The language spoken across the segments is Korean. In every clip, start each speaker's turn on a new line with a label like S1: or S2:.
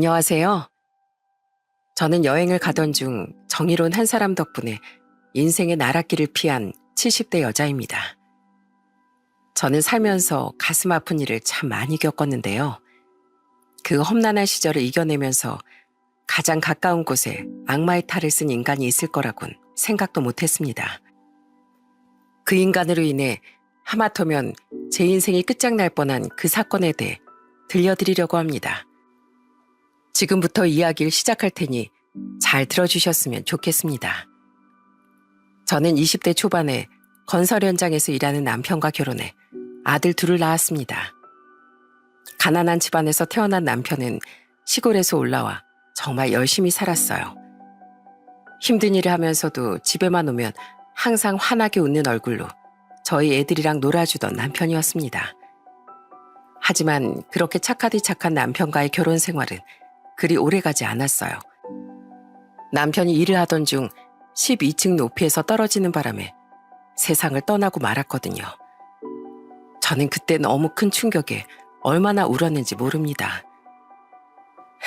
S1: 안녕하세요. 저는 여행을 가던 중 정의로운 한 사람 덕분에 인생의 나랏길을 피한 70대 여자입니다. 저는 살면서 가슴 아픈 일을 참 많이 겪었는데요. 그 험난한 시절을 이겨내면서 가장 가까운 곳에 악마의 탈을 쓴 인간이 있을 거라곤 생각도 못했습니다. 그 인간으로 인해 하마터면 제 인생이 끝장날 뻔한 그 사건에 대해 들려드리려고 합니다. 지금부터 이야기를 시작할 테니 잘 들어주셨으면 좋겠습니다. 저는 20대 초반에 건설 현장에서 일하는 남편과 결혼해 아들 둘을 낳았습니다. 가난한 집안에서 태어난 남편은 시골에서 올라와 정말 열심히 살았어요. 힘든 일을 하면서도 집에만 오면 항상 환하게 웃는 얼굴로 저희 애들이랑 놀아주던 남편이었습니다. 하지만 그렇게 착하디 착한 남편과의 결혼 생활은 그리 오래가지 않았어요. 남편이 일을 하던 중 12층 높이에서 떨어지는 바람에 세상을 떠나고 말았거든요. 저는 그때 너무 큰 충격에 얼마나 울었는지 모릅니다.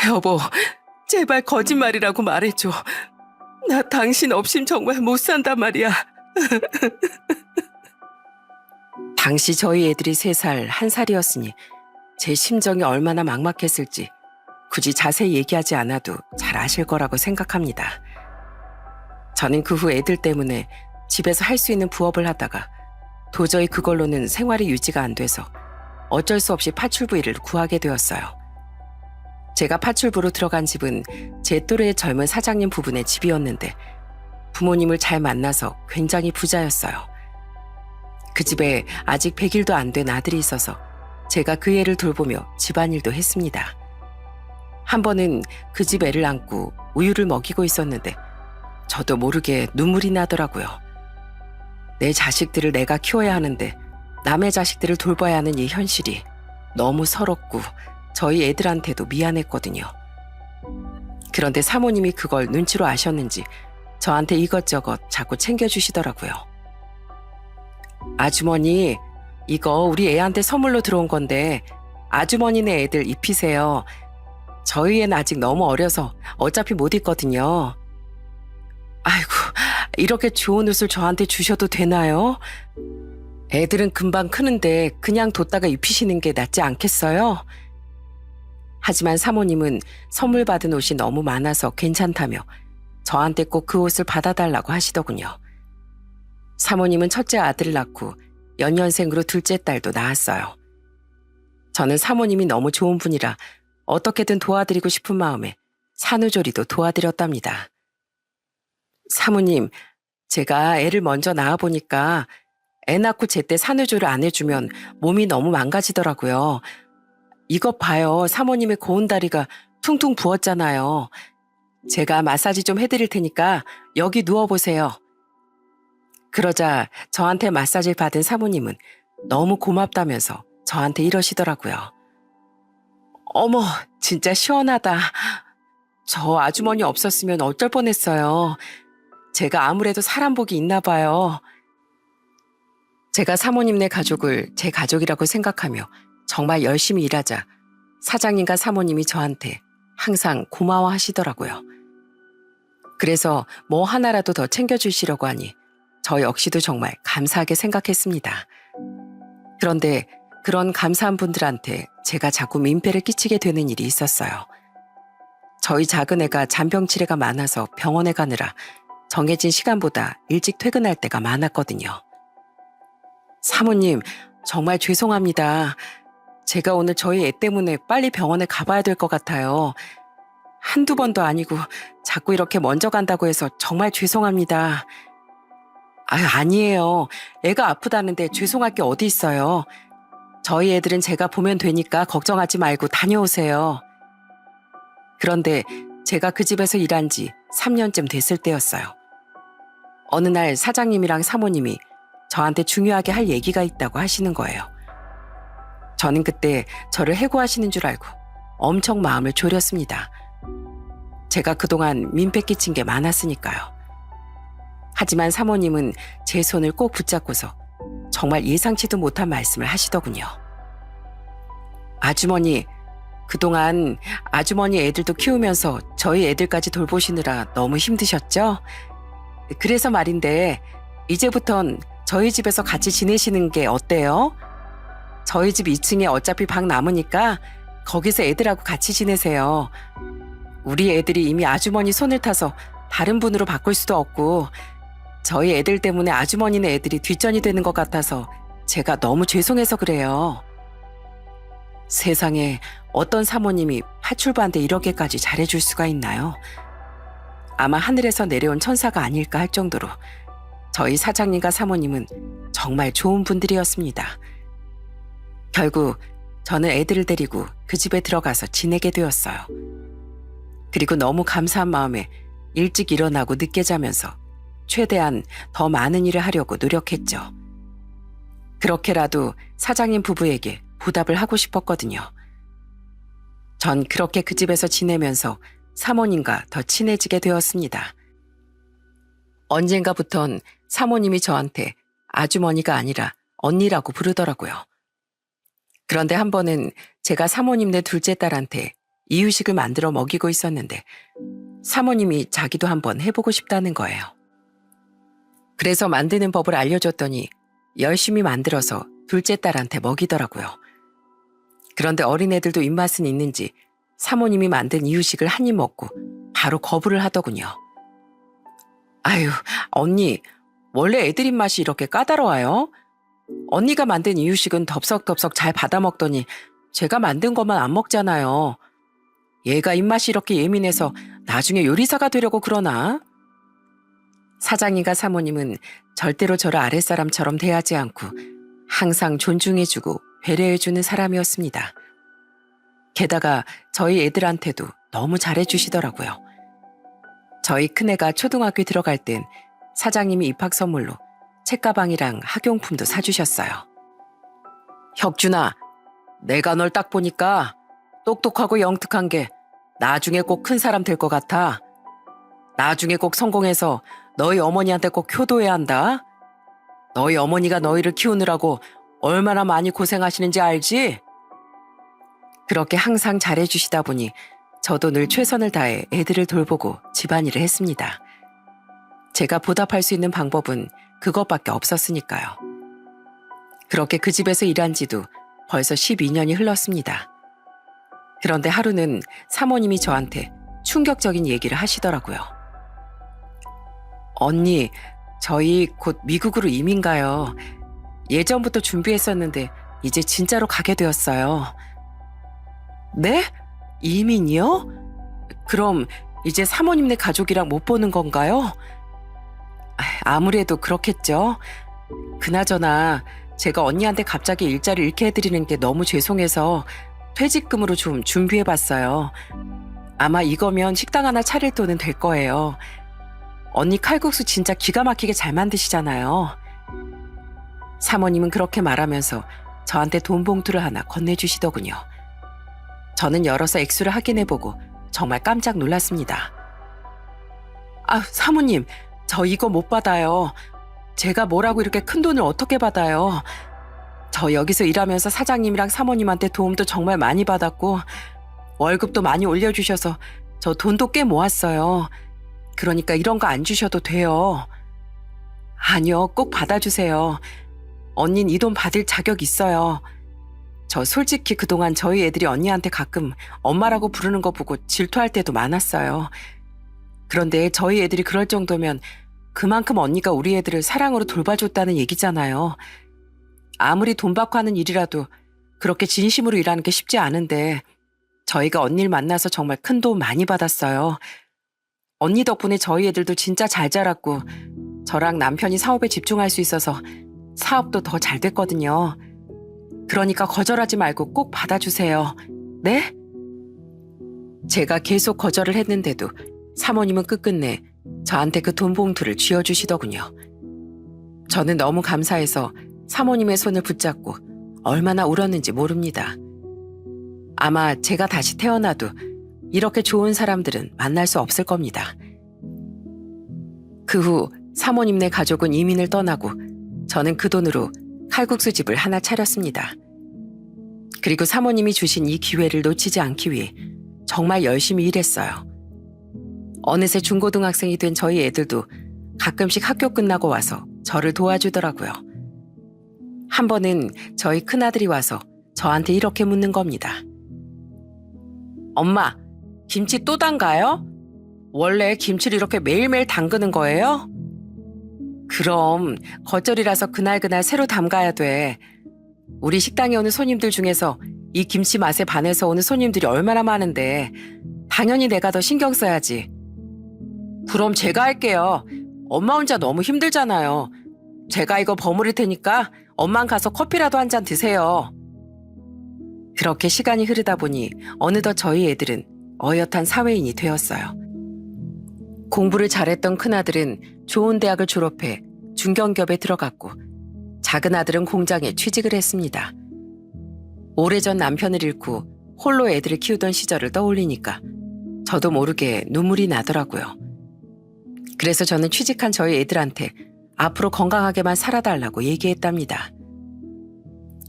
S1: 여보, 제발 거짓말이라고 말해줘. 나 당신 없임 정말 못 산단 말이야. 당시 저희 애들이 3살, 1살이었으니 제 심정이 얼마나 막막했을지 굳이 자세히 얘기하지 않아도 잘 아실 거라고 생각합니다. 저는 그 후 애들 때문에 집에서 할 수 있는 부업을 하다가 도저히 그걸로는 생활이 유지가 안 돼서 어쩔 수 없이 파출부 일을 구하게 되었어요. 제가 파출부로 들어간 집은 제 또래의 젊은 사장님 부부네 집이었는데 부모님을 잘 만나서 굉장히 부자였어요. 그 집에 아직 100일도 안 된 아들이 있어서 제가 그 애를 돌보며 집안일도 했습니다. 한 번은 그 집 애를 안고 우유를 먹이고 있었는데 저도 모르게 눈물이 나더라고요. 내 자식들을 내가 키워야 하는데 남의 자식들을 돌봐야 하는 이 현실이 너무 서럽고 저희 애들한테도 미안했거든요. 그런데 사모님이 그걸 눈치로 아셨는지 저한테 이것저것 자꾸 챙겨주시더라고요. 아주머니, 이거 우리 애한테 선물로 들어온 건데 아주머니네 애들 입히세요. 저희 애는 아직 너무 어려서 어차피 못 입거든요. 아이고, 이렇게 좋은 옷을 저한테 주셔도 되나요? 애들은 금방 크는데 그냥 뒀다가 입히시는 게 낫지 않겠어요? 하지만 사모님은 선물 받은 옷이 너무 많아서 괜찮다며 저한테 꼭 그 옷을 받아달라고 하시더군요. 사모님은 첫째 아들을 낳고 연년생으로 둘째 딸도 낳았어요. 저는 사모님이 너무 좋은 분이라 어떻게든 도와드리고 싶은 마음에 산후조리도 도와드렸답니다. 사모님, 제가 애를 먼저 낳아보니까 애 낳고 제때 산후조리 안 해주면 몸이 너무 망가지더라고요. 이것 봐요. 사모님의 고운 다리가 퉁퉁 부었잖아요. 제가 마사지 좀 해드릴 테니까 여기 누워보세요. 그러자 저한테 마사지를 받은 사모님은 너무 고맙다면서 저한테 이러시더라고요. 어머, 진짜 시원하다. 저 아주머니 없었으면 어쩔 뻔했어요. 제가 아무래도 사람 복이 있나 봐요. 제가 사모님네 가족을 제 가족이라고 생각하며 정말 열심히 일하자 사장님과 사모님이 저한테 항상 고마워하시더라고요. 그래서 뭐 하나라도 더 챙겨주시려고 하니 저 역시도 정말 감사하게 생각했습니다. 그런데 그런 감사한 분들한테 제가 자꾸 민폐를 끼치게 되는 일이 있었어요. 저희 작은 애가 잔병 치레가 많아서 병원에 가느라 정해진 시간보다 일찍 퇴근할 때가 많았거든요. 사모님, 정말 죄송합니다. 제가 오늘 저희 애 때문에 빨리 병원에 가봐야 될 것 같아요. 한두 번도 아니고 자꾸 이렇게 먼저 간다고 해서 정말 죄송합니다. 아니에요. 애가 아프다는데 죄송할 게 어디 있어요. 저희 애들은 제가 보면 되니까 걱정하지 말고 다녀오세요. 그런데 제가 그 집에서 일한 지 3년쯤 됐을 때였어요. 어느 날 사장님이랑 사모님이 저한테 중요하게 할 얘기가 있다고 하시는 거예요. 저는 그때 저를 해고하시는 줄 알고 엄청 마음을 졸였습니다. 제가 그동안 민폐 끼친 게 많았으니까요. 하지만 사모님은 제 손을 꼭 붙잡고서 정말 예상치도 못한 말씀을 하시더군요. 아주머니, 그동안 아주머니 애들도 키우면서 저희 애들까지 돌보시느라 너무 힘드셨죠? 그래서 말인데 이제부턴 저희 집에서 같이 지내시는 게 어때요? 저희 집 2층에 어차피 방 남으니까 거기서 애들하고 같이 지내세요. 우리 애들이 이미 아주머니 손을 타서 다른 분으로 바꿀 수도 없고 저희 애들 때문에 아주머니네 애들이 뒷전이 되는 것 같아서 제가 너무 죄송해서 그래요. 세상에 어떤 사모님이 파출부한테 이렇게까지 잘해줄 수가 있나요? 아마 하늘에서 내려온 천사가 아닐까 할 정도로 저희 사장님과 사모님은 정말 좋은 분들이었습니다. 결국 저는 애들을 데리고 그 집에 들어가서 지내게 되었어요. 그리고 너무 감사한 마음에 일찍 일어나고 늦게 자면서 최대한 더 많은 일을 하려고 노력했죠. 그렇게라도 사장님 부부에게 보답을 하고 싶었거든요. 전 그렇게 그 집에서 지내면서 사모님과 더 친해지게 되었습니다. 언젠가부턴 사모님이 저한테 아주머니가 아니라 언니라고 부르더라고요. 그런데 한 번은 제가 사모님네 둘째 딸한테 이유식을 만들어 먹이고 있었는데 사모님이 자기도 한번 해보고 싶다는 거예요. 그래서 만드는 법을 알려줬더니 열심히 만들어서 둘째 딸한테 먹이더라고요. 그런데 어린애들도 입맛은 있는지 사모님이 만든 이유식을 한 입 먹고 바로 거부를 하더군요. 아유, 언니, 원래 애들 입맛이 이렇게 까다로워요? 언니가 만든 이유식은 덥석덥석 잘 받아먹더니 제가 만든 것만 안 먹잖아요. 얘가 입맛이 이렇게 예민해서 나중에 요리사가 되려고 그러나? 사장님과 사모님은 절대로 저를 아랫사람처럼 대하지 않고 항상 존중해주고 배려해주는 사람이었습니다. 게다가 저희 애들한테도 너무 잘해주시더라고요. 저희 큰애가 초등학교에 들어갈 땐 사장님이 입학 선물로 책가방이랑 학용품도 사주셨어요. 혁준아, 내가 널 딱 보니까 똑똑하고 영특한 게 나중에 꼭 큰 사람 될 것 같아. 나중에 꼭 성공해서 너희 어머니한테 꼭 효도해야 한다. 너희 어머니가 너희를 키우느라고 얼마나 많이 고생하시는지 알지? 그렇게 항상 잘해주시다 보니 저도 늘 최선을 다해 애들을 돌보고 집안일을 했습니다. 제가 보답할 수 있는 방법은 그것밖에 없었으니까요. 그렇게 그 집에서 일한 지도 벌써 12년이 흘렀습니다. 그런데 하루는 사모님이 저한테 충격적인 얘기를 하시더라고요. 언니, 저희 곧 미국으로 이민 가요. 예전부터 준비했었는데 이제 진짜로 가게 되었어요. 네? 이민이요? 그럼 이제 사모님네 가족이랑 못 보는 건가요? 아무래도 그렇겠죠. 그나저나 제가 언니한테 갑자기 일자리 잃게 해드리는 게 너무 죄송해서 퇴직금으로 좀 준비해봤어요. 아마 이거면 식당 하나 차릴 돈은 될 거예요. 언니 칼국수 진짜 기가 막히게 잘 만드시잖아요. 사모님은 그렇게 말하면서 저한테 돈 봉투를 하나 건네주시더군요. 저는 열어서 액수를 확인해보고 정말 깜짝 놀랐습니다. 아, 사모님, 저 이거 못 받아요. 제가 뭐라고 이렇게 큰 돈을 어떻게 받아요. 저 여기서 일하면서 사장님이랑 사모님한테 도움도 정말 많이 받았고 월급도 많이 올려주셔서 저 돈도 꽤 모았어요. 그러니까 이런 거 안 주셔도 돼요. 아니요, 꼭 받아주세요. 언닌 이 돈 받을 자격 있어요. 저 솔직히 그동안 저희 애들이 언니한테 가끔 엄마라고 부르는 거 보고 질투할 때도 많았어요. 그런데 저희 애들이 그럴 정도면 그만큼 언니가 우리 애들을 사랑으로 돌봐줬다는 얘기잖아요. 아무리 돈 받고 하는 일이라도 그렇게 진심으로 일하는 게 쉽지 않은데 저희가 언니를 만나서 정말 큰 도움 많이 받았어요. 언니 덕분에 저희 애들도 진짜 잘 자랐고 저랑 남편이 사업에 집중할 수 있어서 사업도 더 잘 됐거든요. 그러니까 거절하지 말고 꼭 받아주세요. 네? 제가 계속 거절을 했는데도 사모님은 끝끝내 저한테 그 돈 봉투를 쥐어주시더군요. 저는 너무 감사해서 사모님의 손을 붙잡고 얼마나 울었는지 모릅니다. 아마 제가 다시 태어나도 이렇게 좋은 사람들은 만날 수 없을 겁니다. 그 후 사모님네 가족은 이민을 떠나고 저는 그 돈으로 칼국수 집을 하나 차렸습니다. 그리고 사모님이 주신 이 기회를 놓치지 않기 위해 정말 열심히 일했어요. 어느새 중고등학생이 된 저희 애들도 가끔씩 학교 끝나고 와서 저를 도와주더라고요. 한 번은 저희 큰아들이 와서 저한테 이렇게 묻는 겁니다. 엄마, 김치 또 담가요? 원래 김치를 이렇게 매일매일 담그는 거예요? 그럼 겉절이라서 그날그날 새로 담가야 돼. 우리 식당에 오는 손님들 중에서 이 김치 맛에 반해서 오는 손님들이 얼마나 많은데 당연히 내가 더 신경 써야지. 그럼 제가 할게요. 엄마 혼자 너무 힘들잖아요. 제가 이거 버무릴 테니까 엄만 가서 커피라도 한 잔 드세요. 그렇게 시간이 흐르다 보니 어느덧 저희 애들은 어엿한 사회인이 되었어요. 공부를 잘했던 큰아들은 좋은 대학을 졸업해 중견기업에 들어갔고 작은 아들은 공장에 취직을 했습니다. 오래전 남편을 잃고 홀로 애들을 키우던 시절을 떠올리니까 저도 모르게 눈물이 나더라고요. 그래서 저는 취직한 저희 애들한테 앞으로 건강하게만 살아달라고 얘기했답니다.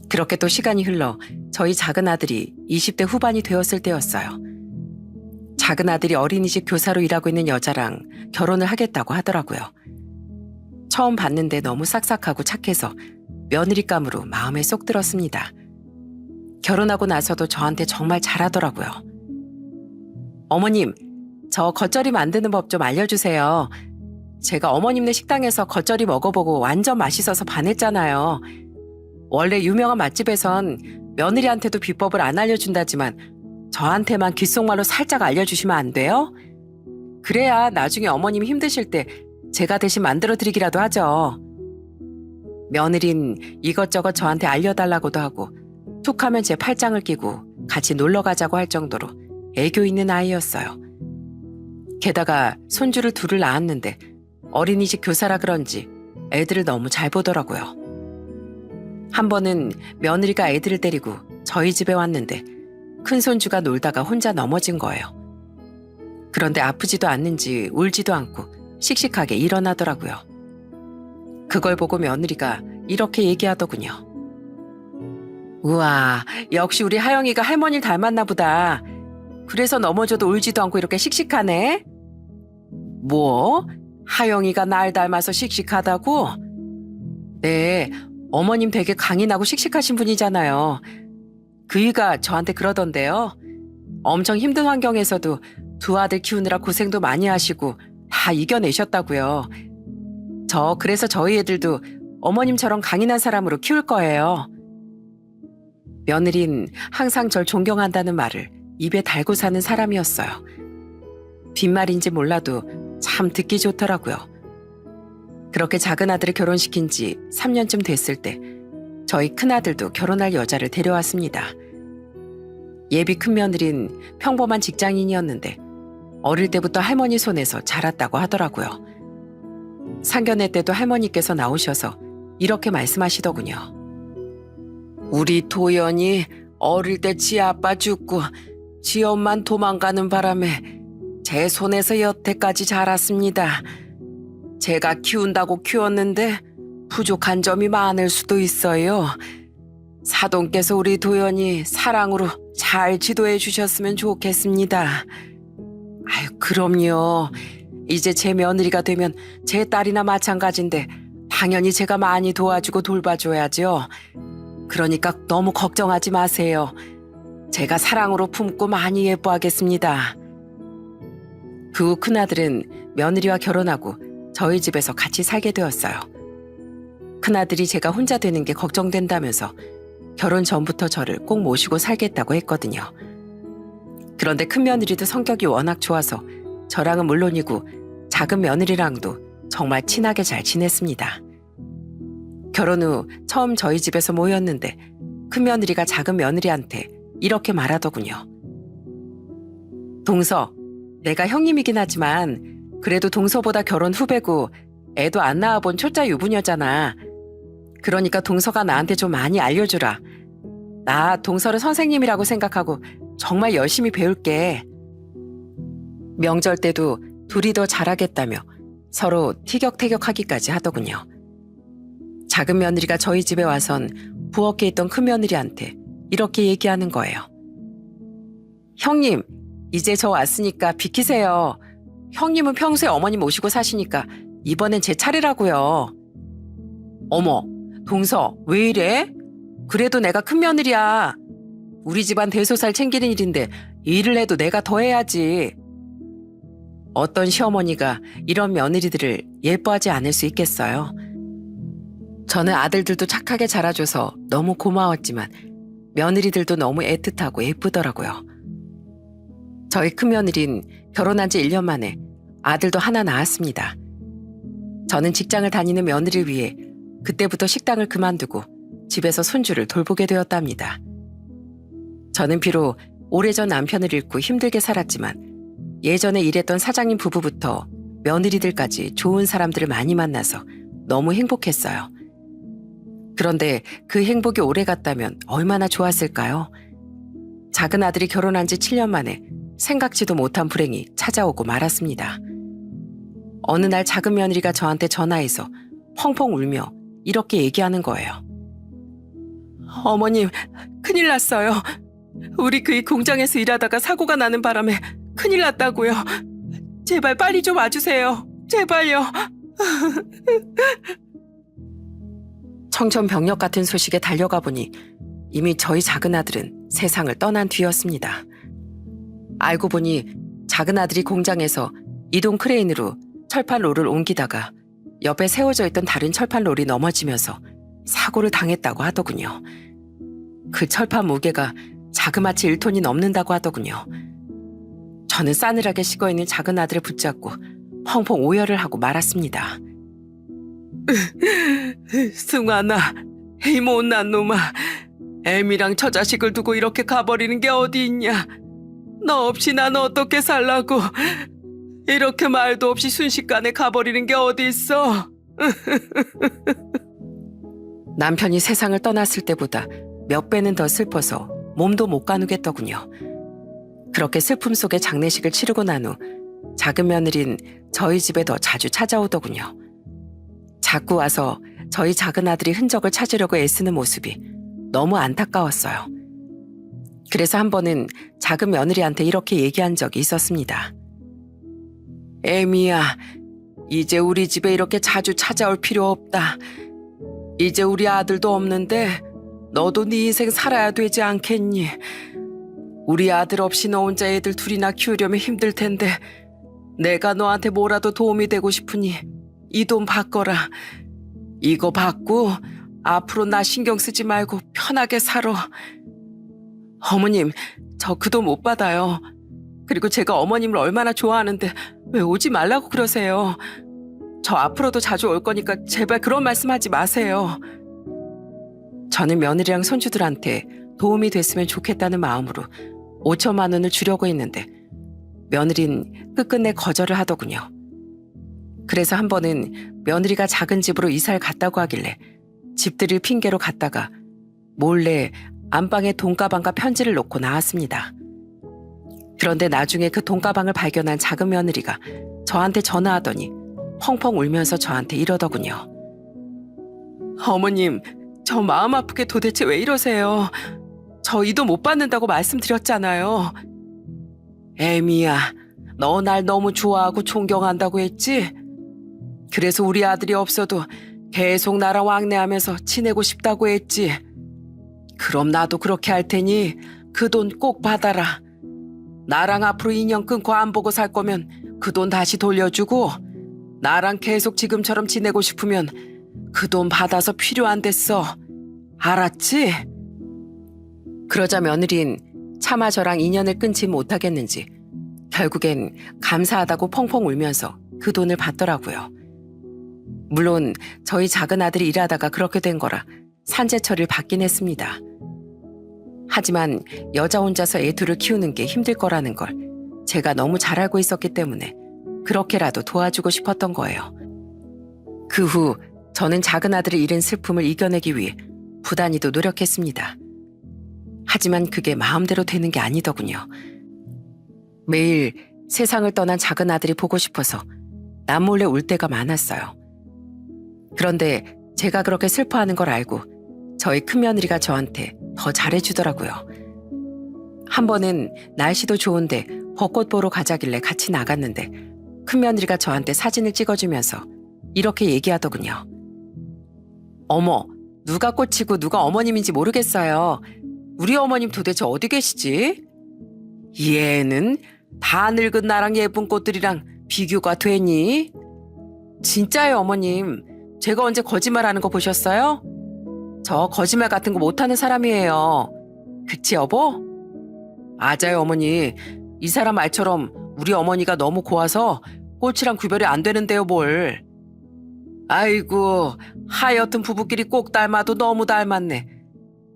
S1: 그렇게 또 시간이 흘러 저희 작은 아들이 20대 후반이 되었을 때였어요. 작은 아들이 어린이집 교사로 일하고 있는 여자랑 결혼을 하겠다고 하더라고요. 처음 봤는데 너무 싹싹하고 착해서 며느리감으로 마음에 쏙 들었습니다. 결혼하고 나서도 저한테 정말 잘하더라고요. 어머님, 저 겉절이 만드는 법 좀 알려주세요. 제가 어머님네 식당에서 겉절이 먹어보고 완전 맛있어서 반했잖아요. 원래 유명한 맛집에선 며느리한테도 비법을 안 알려준다지만 저한테만 귓속말로 살짝 알려주시면 안 돼요? 그래야 나중에 어머님이 힘드실 때 제가 대신 만들어드리기라도 하죠. 며느린 이것저것 저한테 알려달라고도 하고 툭하면 제 팔짱을 끼고 같이 놀러가자고 할 정도로 애교 있는 아이였어요. 게다가 손주를 둘을 낳았는데 어린이집 교사라 그런지 애들을 너무 잘 보더라고요. 한 번은 며느리가 애들을 데리고 저희 집에 왔는데 큰 손주가 놀다가 혼자 넘어진 거예요. 그런데 아프지도 않는지 울지도 않고 씩씩하게 일어나더라고요. 그걸 보고 며느리가 이렇게 얘기하더군요. 우와, 역시 우리 하영이가 할머니를 닮았나 보다. 그래서 넘어져도 울지도 않고 이렇게 씩씩하네. 뭐? 하영이가 날 닮아서 씩씩하다고? 네, 어머님 되게 강인하고 씩씩하신 분이잖아요. 그이가 저한테 그러던데요. 엄청 힘든 환경에서도 두 아들 키우느라 고생도 많이 하시고 다 이겨내셨다고요. 그래서 저희 애들도 어머님처럼 강인한 사람으로 키울 거예요. 며느린 항상 절 존경한다는 말을 입에 달고 사는 사람이었어요. 빈말인지 몰라도 참 듣기 좋더라고요. 그렇게 작은 아들을 결혼시킨 지 3년쯤 됐을 때 저희 큰아들도 결혼할 여자를 데려왔습니다. 예비 큰며느린 평범한 직장인이었는데 어릴 때부터 할머니 손에서 자랐다고 하더라고요. 상견례 때도 할머니께서 나오셔서 이렇게 말씀하시더군요. 우리 도연이 어릴 때 지 아빠 죽고 지 엄만 도망가는 바람에 제 손에서 여태까지 자랐습니다. 제가 키운다고 키웠는데 부족한 점이 많을 수도 있어요. 사돈께서 우리 도연이 사랑으로 잘 지도해 주셨으면 좋겠습니다. 아유, 그럼요. 이제 제 며느리가 되면 제 딸이나 마찬가지인데 당연히 제가 많이 도와주고 돌봐줘야죠. 그러니까 너무 걱정하지 마세요. 제가 사랑으로 품고 많이 예뻐하겠습니다. 그 후 큰아들은 며느리와 결혼하고 저희 집에서 같이 살게 되었어요. 큰아들이 제가 혼자 되는 게 걱정된다면서 결혼 전부터 저를 꼭 모시고 살겠다고 했거든요. 그런데 큰며느리도 성격이 워낙 좋아서 저랑은 물론이고 작은 며느리랑도 정말 친하게 잘 지냈습니다. 결혼 후 처음 저희 집에서 모였는데 큰며느리가 작은 며느리한테 이렇게 말하더군요. 동서, 내가 형님이긴 하지만 그래도 동서보다 결혼 후배고 애도 안 낳아본 초짜 유부녀잖아. 그러니까 동서가 나한테 좀 많이 알려주라. 나 동서를 선생님이라고 생각하고 정말 열심히 배울게. 명절 때도 둘이 더 잘하겠다며 서로 티격태격하기까지 하더군요. 작은 며느리가 저희 집에 와선 부엌에 있던 큰 며느리한테 이렇게 얘기하는 거예요. 형님, 이제 저 왔으니까 비키세요. 형님은 평소에 어머니 모시고 사시니까 이번엔 제 차례라고요. 어머, 동서, 왜 이래? 그래도 내가 큰 며느리야. 우리 집안 대소살 챙기는 일인데 일을 해도 내가 더 해야지. 어떤 시어머니가 이런 며느리들을 예뻐하지 않을 수 있겠어요? 저는 아들들도 착하게 자라줘서 너무 고마웠지만 며느리들도 너무 애틋하고 예쁘더라고요. 저희 큰며느린 결혼한 지 1년 만에 아들도 하나 낳았습니다. 저는 직장을 다니는 며느리를 위해 그때부터 식당을 그만두고 집에서 손주를 돌보게 되었답니다. 저는 비록 오래전 남편을 잃고 힘들게 살았지만 예전에 일했던 사장님 부부부터 며느리들까지 좋은 사람들을 많이 만나서 너무 행복했어요. 그런데 그 행복이 오래 갔다면 얼마나 좋았을까요? 작은 아들이 결혼한 지 7년 만에 생각지도 못한 불행이 찾아오고 말았습니다. 어느 날 작은 며느리가 저한테 전화해서 펑펑 울며 이렇게 얘기하는 거예요. 어머님, 큰일 났어요. 우리 그 공장에서 일하다가 사고가 나는 바람에 큰일 났다고요. 제발 빨리 좀 와주세요. 제발요. 청천벽력 같은 소식에 달려가 보니 이미 저희 작은 아들은 세상을 떠난 뒤였습니다. 알고 보니 작은 아들이 공장에서 이동 크레인으로 철판롤을 옮기다가 옆에 세워져 있던 다른 철판롤이 넘어지면서 사고를 당했다고 하더군요. 그 철판 무게가 자그마치 1톤이 넘는다고 하더군요. 저는 싸늘하게 식어있는 작은 아들을 붙잡고 펑펑 오열을 하고 말았습니다. 승환아, 이 못난 놈아, 애미랑 처자식을 두고 이렇게 가버리는 게 어디 있냐. 너 없이 난 어떻게 살라고. 이렇게 말도 없이 순식간에 가버리는 게 어디 있어. 남편이 세상을 떠났을 때보다 몇 배는 더 슬퍼서 몸도 못 가누겠더군요. 그렇게 슬픔 속에 장례식을 치르고 난 후 작은 며느린 저희 집에 더 자주 찾아오더군요. 자꾸 와서 저희 작은 아들이 흔적을 찾으려고 애쓰는 모습이 너무 안타까웠어요. 그래서 한 번은 작은 며느리한테 이렇게 얘기한 적이 있었습니다. 애미야, 이제 우리 집에 이렇게 자주 찾아올 필요 없다. 이제 우리 아들도 없는데 너도 네 인생 살아야 되지 않겠니? 우리 아들 없이 너 혼자 애들 둘이나 키우려면 힘들 텐데 내가 너한테 뭐라도 도움이 되고 싶으니 이 돈 받거라. 이거 받고 앞으로 나 신경 쓰지 말고 편하게 살아. 어머님, 저 그 돈 못 받아요. 그리고 제가 어머님을 얼마나 좋아하는데 왜 오지 말라고 그러세요. 저 앞으로도 자주 올 거니까 제발 그런 말씀하지 마세요. 저는 며느리랑 손주들한테 도움이 됐으면 좋겠다는 마음으로 5천만 원을 주려고 했는데 며느린 끝끝내 거절을 하더군요. 그래서 한 번은 며느리가 작은 집으로 이사를 갔다고 하길래 집들을 핑계로 갔다가 몰래 안방에 돈가방과 편지를 놓고 나왔습니다. 그런데 나중에 그 돈가방을 발견한 작은 며느리가 저한테 전화하더니 펑펑 울면서 저한테 이러더군요. 어머님, 저 마음 아프게 도대체 왜 이러세요? 저 이 돈 못 받는다고 말씀드렸잖아요. 애미야, 너 날 너무 좋아하고 존경한다고 했지? 그래서 우리 아들이 없어도 계속 나랑 왕래하면서 지내고 싶다고 했지. 그럼 나도 그렇게 할 테니 그 돈 꼭 받아라. 나랑 앞으로 인연 끊고 안 보고 살 거면 그 돈 다시 돌려주고 나랑 계속 지금처럼 지내고 싶으면 그 돈 받아서 필요한 데 써. 알았지? 그러자 며느린 차마 저랑 인연을 끊지 못하겠는지 결국엔 감사하다고 펑펑 울면서 그 돈을 받더라고요. 물론 저희 작은 아들이 일하다가 그렇게 된 거라 산재 처리를 받긴 했습니다. 하지만 여자 혼자서 애 둘을 키우는 게 힘들 거라는 걸 제가 너무 잘 알고 있었기 때문에 그렇게라도 도와주고 싶었던 거예요. 그 후 저는 작은 아들을 잃은 슬픔을 이겨내기 위해 부단히도 노력했습니다. 하지만 그게 마음대로 되는 게 아니더군요. 매일 세상을 떠난 작은 아들이 보고 싶어서 남몰래 울 때가 많았어요. 그런데 제가 그렇게 슬퍼하는 걸 알고 저희 큰며느리가 저한테 더 잘해주더라고요. 한 번은 날씨도 좋은데 벚꽃 보러 가자길래 같이 나갔는데 큰며느리가 저한테 사진을 찍어주면서 이렇게 얘기하더군요. 어머, 누가 꽃이고 누가 어머님인지 모르겠어요. 우리 어머님 도대체 어디 계시지? 얘는 다 늙은 나랑 예쁜 꽃들이랑 비교가 되니? 진짜요, 어머님. 제가 언제 거짓말하는 거 보셨어요? 저 거짓말 같은 거 못하는 사람이에요. 그치, 여보? 맞아요, 어머니. 이 사람 말처럼 우리 어머니가 너무 고와서 꽃이랑 구별이 안 되는데요, 뭘. 아이고, 하여튼 부부끼리 꼭 닮아도 너무 닮았네.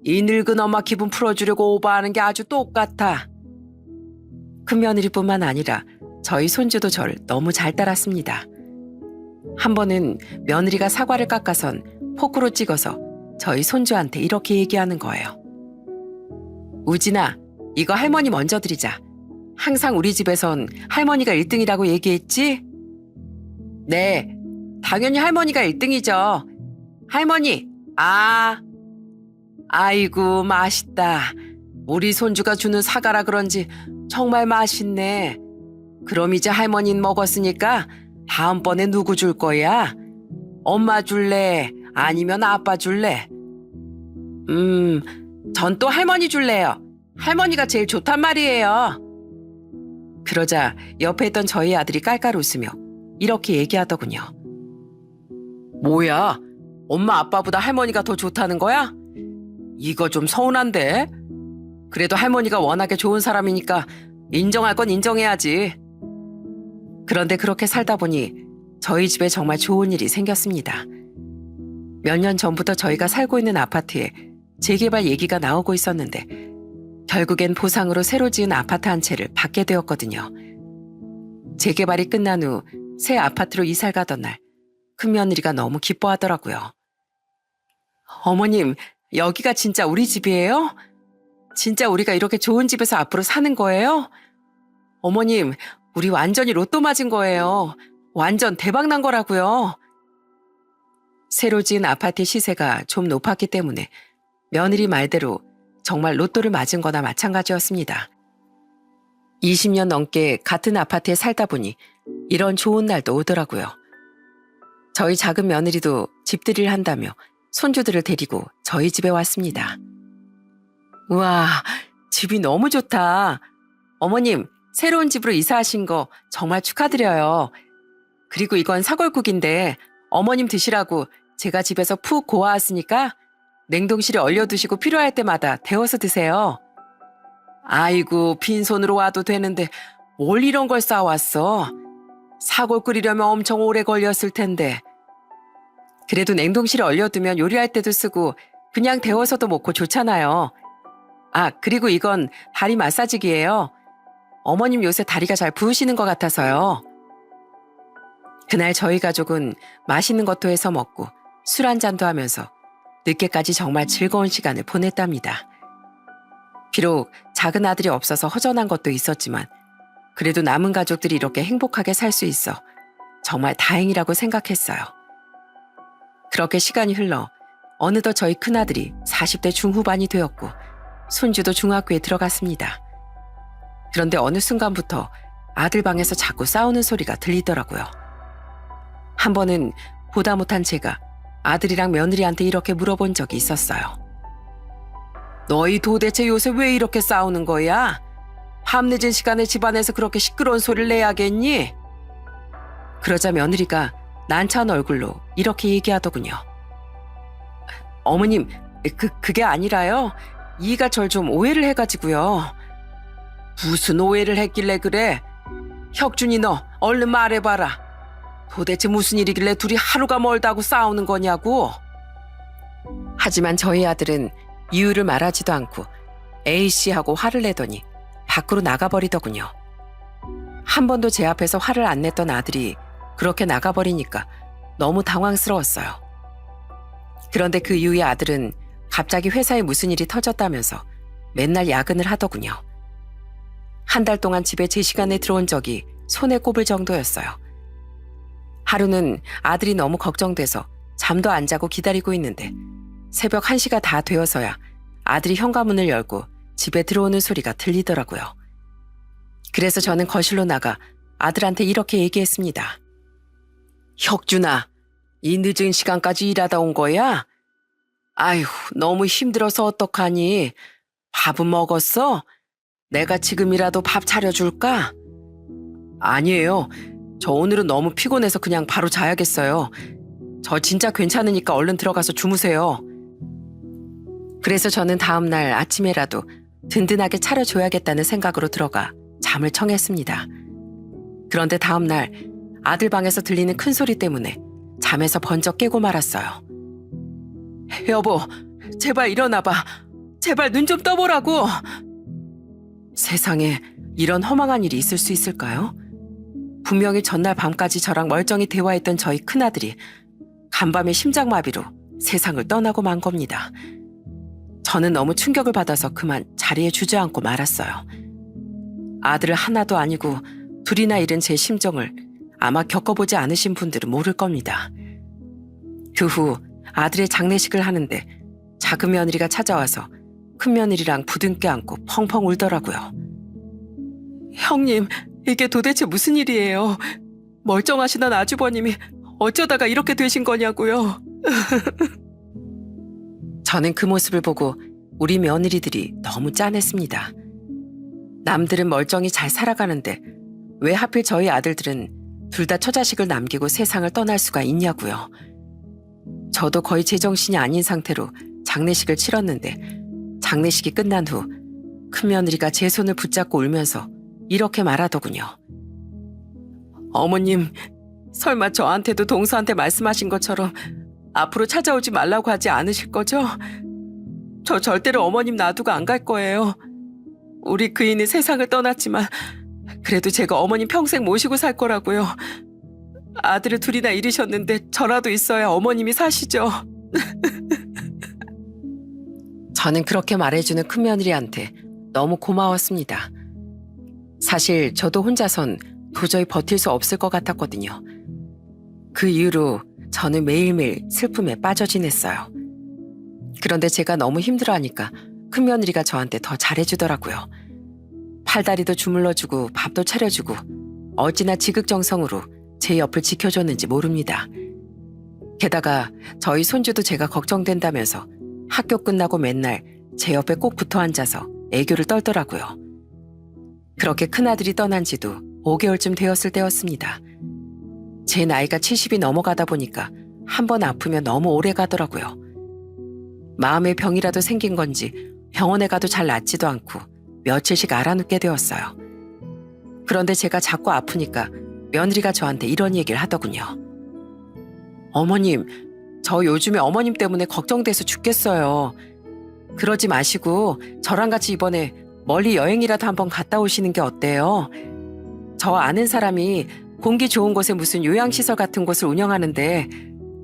S1: 이 늙은 엄마 기분 풀어주려고 오버하는 게 아주 똑같아. 큰며느리뿐만 아니라 저희 손주도 저를 너무 잘 따랐습니다. 한 번은 며느리가 사과를 깎아선 포크로 찍어서 저희 손주한테 이렇게 얘기하는 거예요. 우진아, 이거 할머니 먼저 드리자. 항상 우리 집에선 할머니가 1등이라고 얘기했지? 네, 당연히 할머니가 1등이죠. 할머니, 아이고 맛있다. 우리 손주가 주는 사과라 그런지 정말 맛있네. 그럼 이제 할머니는 먹었으니까 다음번에 누구 줄 거야? 엄마 줄래? 아니면 아빠 줄래? 전 또 할머니 줄래요. 할머니가 제일 좋단 말이에요. 그러자 옆에 있던 저희 아들이 깔깔 웃으며 이렇게 얘기하더군요. 뭐야? 엄마 아빠보다 할머니가 더 좋다는 거야? 이거 좀 서운한데? 그래도 할머니가 워낙에 좋은 사람이니까 인정할 건 인정해야지. 그런데 그렇게 살다 보니 저희 집에 정말 좋은 일이 생겼습니다. 몇 년 전부터 저희가 살고 있는 아파트에 재개발 얘기가 나오고 있었는데 결국엔 보상으로 새로 지은 아파트 한 채를 받게 되었거든요. 재개발이 끝난 후 새 아파트로 이사를 가던 날 큰며느리가 너무 기뻐하더라고요. 어머님, 여기가 진짜 우리 집이에요? 진짜 우리가 이렇게 좋은 집에서 앞으로 사는 거예요? 어머님, 우리 완전히 로또 맞은 거예요. 완전 대박 난 거라고요. 새로 지은 아파트의 시세가 좀 높았기 때문에 며느리 말대로 정말 로또를 맞은 거나 마찬가지였습니다. 20년 넘게 같은 아파트에 살다 보니 이런 좋은 날도 오더라고요. 저희 작은 며느리도 집들이를 한다며 손주들을 데리고 저희 집에 왔습니다. 우와, 집이 너무 좋다. 어머님, 새로운 집으로 이사하신 거 정말 축하드려요. 그리고 이건 사골국인데 어머님 드시라고 제가 집에서 푹 고아왔으니까 냉동실에 얼려두시고 필요할 때마다 데워서 드세요. 아이고, 빈손으로 와도 되는데 뭘 이런 걸 싸왔어? 사골 끓이려면 엄청 오래 걸렸을 텐데. 그래도 냉동실에 얼려두면 요리할 때도 쓰고 그냥 데워서도 먹고 좋잖아요. 그리고 이건 다리 마사지기예요. 어머님 요새 다리가 잘 부으시는 것 같아서요. 그날 저희 가족은 맛있는 것도 해서 먹고 술 한 잔도 하면서 늦게까지 정말 즐거운 시간을 보냈답니다. 비록 작은 아들이 없어서 허전한 것도 있었지만 그래도 남은 가족들이 이렇게 행복하게 살 수 있어 정말 다행이라고 생각했어요. 그렇게 시간이 흘러 어느덧 저희 큰아들이 40대 중후반이 되었고 손주도 중학교에 들어갔습니다. 그런데 어느 순간부터 아들 방에서 자꾸 싸우는 소리가 들리더라고요. 한 번은 보다 못한 제가 아들이랑 며느리한테 이렇게 물어본 적이 있었어요. 너희 도대체 요새 왜 이렇게 싸우는 거야? 밤늦은 시간에 집안에서 그렇게 시끄러운 소리를 내야겠니? 그러자 며느리가 난처한 얼굴로 이렇게 얘기하더군요. 어머님, 그게 아니라요. 이가 절 좀 오해를 해가지고요. 무슨 오해를 했길래 그래? 혁준이 너 얼른 말해봐라. 도대체 무슨 일이길래 둘이 하루가 멀다고 싸우는 거냐고. 하지만 저희 아들은 이유를 말하지도 않고 A씨하고 화를 내더니 밖으로 나가버리더군요. 한 번도 제 앞에서 화를 안 냈던 아들이 그렇게 나가버리니까 너무 당황스러웠어요. 그런데 그 이후에 아들은 갑자기 회사에 무슨 일이 터졌다면서 맨날 야근을 하더군요. 한 달 동안 집에 제 시간에 들어온 적이 손에 꼽을 정도였어요. 하루는 아들이 너무 걱정돼서 잠도 안 자고 기다리고 있는데 새벽 1시가 다 되어서야 아들이 현관문을 열고 집에 들어오는 소리가 들리더라고요. 그래서 저는 거실로 나가 아들한테 이렇게 얘기했습니다. 혁준아, 이 늦은 시간까지 일하다 온 거야? 아휴, 너무 힘들어서 어떡하니? 밥은 먹었어? 내가 지금이라도 밥 차려줄까? 아니에요. 저 오늘은 너무 피곤해서 그냥 바로 자야겠어요. 저 진짜 괜찮으니까 얼른 들어가서 주무세요. 그래서 저는 다음날 아침에라도 든든하게 차려줘야겠다는 생각으로 들어가 잠을 청했습니다. 그런데 다음날 아들 방에서 들리는 큰 소리 때문에 잠에서 번쩍 깨고 말았어요. 여보, 제발 일어나봐. 제발 눈 좀 떠보라고. 세상에 이런 허망한 일이 있을 수 있을까요? 분명히 전날 밤까지 저랑 멀쩡히 대화했던 저희 큰아들이 간밤에 심장마비로 세상을 떠나고 만 겁니다. 저는 너무 충격을 받아서 그만 자리에 주저앉고 말았어요. 아들을 하나도 아니고 둘이나 잃은 제 심정을 아마 겪어보지 않으신 분들은 모를 겁니다. 그 후 아들의 장례식을 하는데 작은 며느리가 찾아와서 큰 며느리랑 부둥켜 안고 펑펑 울더라고요. 형님, 이게 도대체 무슨 일이에요? 멀쩡하시던 아주버님이 어쩌다가 이렇게 되신 거냐고요. 저는 그 모습을 보고 우리 며느리들이 너무 짠했습니다. 남들은 멀쩡히 잘 살아가는데 왜 하필 저희 아들들은 둘 다 처자식을 남기고 세상을 떠날 수가 있냐고요. 저도 거의 제정신이 아닌 상태로 장례식을 치렀는데 장례식이 끝난 후 큰며느리가 제 손을 붙잡고 울면서 이렇게 말하더군요. 어머님, 설마 저한테도 동서한테 말씀하신 것처럼 앞으로 찾아오지 말라고 하지 않으실 거죠? 저 절대로 어머님 놔두고 안 갈 거예요. 우리 그이는 세상을 떠났지만 그래도 제가 어머님 평생 모시고 살 거라고요. 아들을 둘이나 잃으셨는데 저라도 있어야 어머님이 사시죠. 저는 그렇게 말해주는 큰며느리한테 너무 고마웠습니다. 사실 저도 혼자선 도저히 버틸 수 없을 것 같았거든요. 그 이후로 저는 매일매일 슬픔에 빠져 지냈어요. 그런데 제가 너무 힘들어하니까 큰며느리가 저한테 더 잘해주더라고요. 팔다리도 주물러주고 밥도 차려주고 어찌나 지극정성으로 제 옆을 지켜줬는지 모릅니다. 게다가 저희 손주도 제가 걱정된다면서 학교 끝나고 맨날 제 옆에 꼭 붙어 앉아서 애교를 떨더라고요. 그렇게 큰아들이 떠난 지도 5개월쯤 되었을 때였습니다. 제 나이가 70이 넘어가다 보니까 한 번 아프면 너무 오래 가더라고요. 마음의 병이라도 생긴 건지 병원에 가도 잘 낫지도 않고 며칠씩 알아눕게 되었어요. 그런데 제가 자꾸 아프니까 며느리가 저한테 이런 얘기를 하더군요. 어머님, 저 요즘에 어머님 때문에 걱정돼서 죽겠어요. 그러지 마시고 저랑 같이 이번에 멀리 여행이라도 한번 갔다 오시는 게 어때요? 저 아는 사람이 공기 좋은 곳에 무슨 요양시설 같은 곳을 운영하는데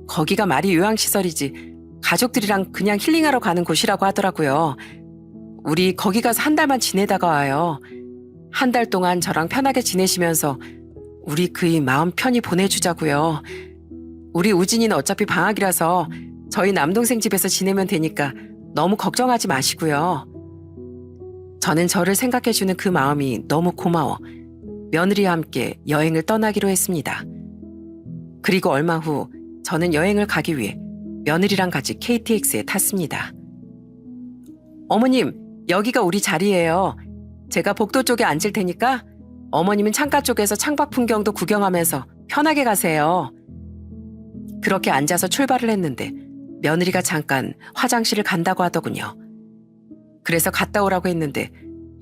S1: 거기가 말이 요양시설이지 가족들이랑 그냥 힐링하러 가는 곳이라고 하더라고요. 우리 거기 가서 한 달만 지내다가 와요. 한 달 동안 저랑 편하게 지내시면서 우리 그이 마음 편히 보내주자고요. 우리 우진이는 어차피 방학이라서 저희 남동생 집에서 지내면 되니까 너무 걱정하지 마시고요. 저는 저를 생각해주는 그 마음이 너무 고마워 며느리와 함께 여행을 떠나기로 했습니다. 그리고 얼마 후 저는 여행을 가기 위해 며느리랑 같이 KTX에 탔습니다. 어머님, 여기가 우리 자리예요. 제가 복도 쪽에 앉을 테니까 어머님은 창가 쪽에서 창밖 풍경도 구경하면서 편하게 가세요. 그렇게 앉아서 출발을 했는데 며느리가 잠깐 화장실을 간다고 하더군요. 그래서 갔다 오라고 했는데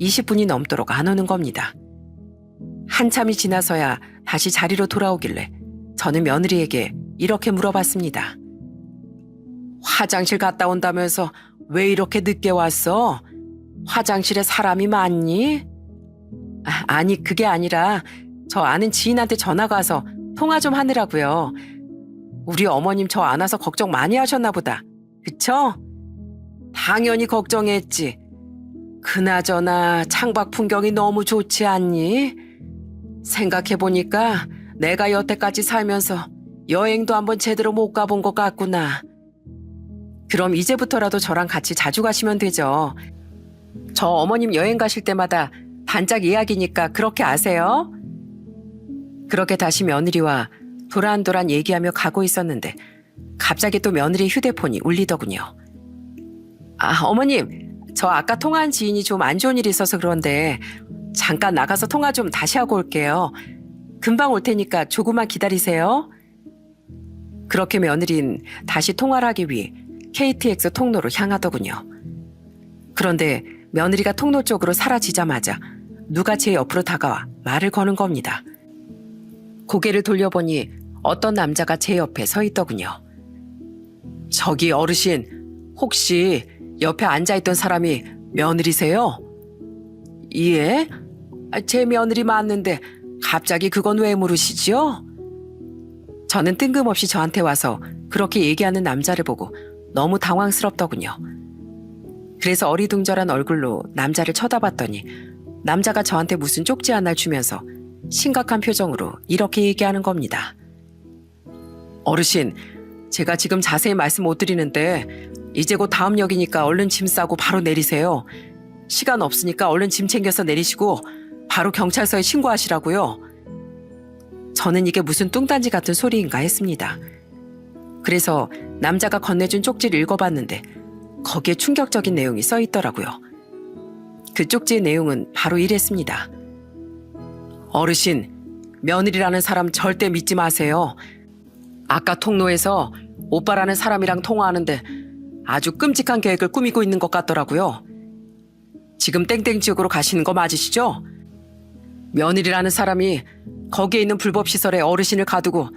S1: 20분이 넘도록 안 오는 겁니다. 한참이 지나서야 다시 자리로 돌아오길래 저는 며느리에게 이렇게 물어봤습니다. 화장실 갔다 온다면서 왜 이렇게 늦게 왔어? 화장실에 사람이 많니? 아니, 그게 아니라 저 아는 지인한테 전화가 와서 통화 좀 하느라고요. 우리 어머님 저 안 와서 걱정 많이 하셨나 보다. 그쵸? 당연히 걱정했지. 그나저나 창밖 풍경이 너무 좋지 않니? 생각해보니까 내가 여태까지 살면서 여행도 한번 제대로 못 가본 것 같구나. 그럼 이제부터라도 저랑 같이 자주 가시면 되죠. 저 어머님 여행 가실 때마다 단짝 이야기니까 그렇게 아세요? 그렇게 다시 며느리와 도란도란 얘기하며 가고 있었는데 갑자기 또 며느리 휴대폰이 울리더군요. 아, 어머님, 저 아까 통화한 지인이 좀 안 좋은 일이 있어서 그런데 잠깐 나가서 통화 좀 다시 하고 올게요. 금방 올 테니까 조금만 기다리세요. 그렇게 며느리는 다시 통화를 하기 위해 KTX 통로로 향하더군요. 그런데 며느리가 통로 쪽으로 사라지자마자 누가 제 옆으로 다가와 말을 거는 겁니다. 고개를 돌려보니 어떤 남자가 제 옆에 서 있더군요. 저기 어르신, 혹시 옆에 앉아있던 사람이 며느리세요? 예? 제 며느리 맞는데 갑자기 그건 왜 물으시지요? 저는 뜬금없이 저한테 와서 그렇게 얘기하는 남자를 보고 너무 당황스럽더군요. 그래서 어리둥절한 얼굴로 남자를 쳐다봤더니 남자가 저한테 무슨 쪽지 하나를 주면서 심각한 표정으로 이렇게 얘기하는 겁니다. 어르신, 제가 지금 자세히 말씀 못 드리는데 이제 곧 다음 역이니까 얼른 짐 싸고 바로 내리세요. 시간 없으니까 얼른 짐 챙겨서 내리시고 바로 경찰서에 신고하시라고요. 저는 이게 무슨 뚱딴지 같은 소리인가 했습니다. 그래서 남자가 건네준 쪽지를 읽어봤는데 거기에 충격적인 내용이 써 있더라고요. 그 쪽지의 내용은 바로 이랬습니다. 어르신, 며느리라는 사람 절대 믿지 마세요. 아까 통로에서 오빠라는 사람이랑 통화하는데 아주 끔찍한 계획을 꾸미고 있는 것 같더라고요. 지금 땡땡 지역으로 가시는 거 맞으시죠? 며느리라는 사람이 거기에 있는 불법 시설에 어르신을 가두고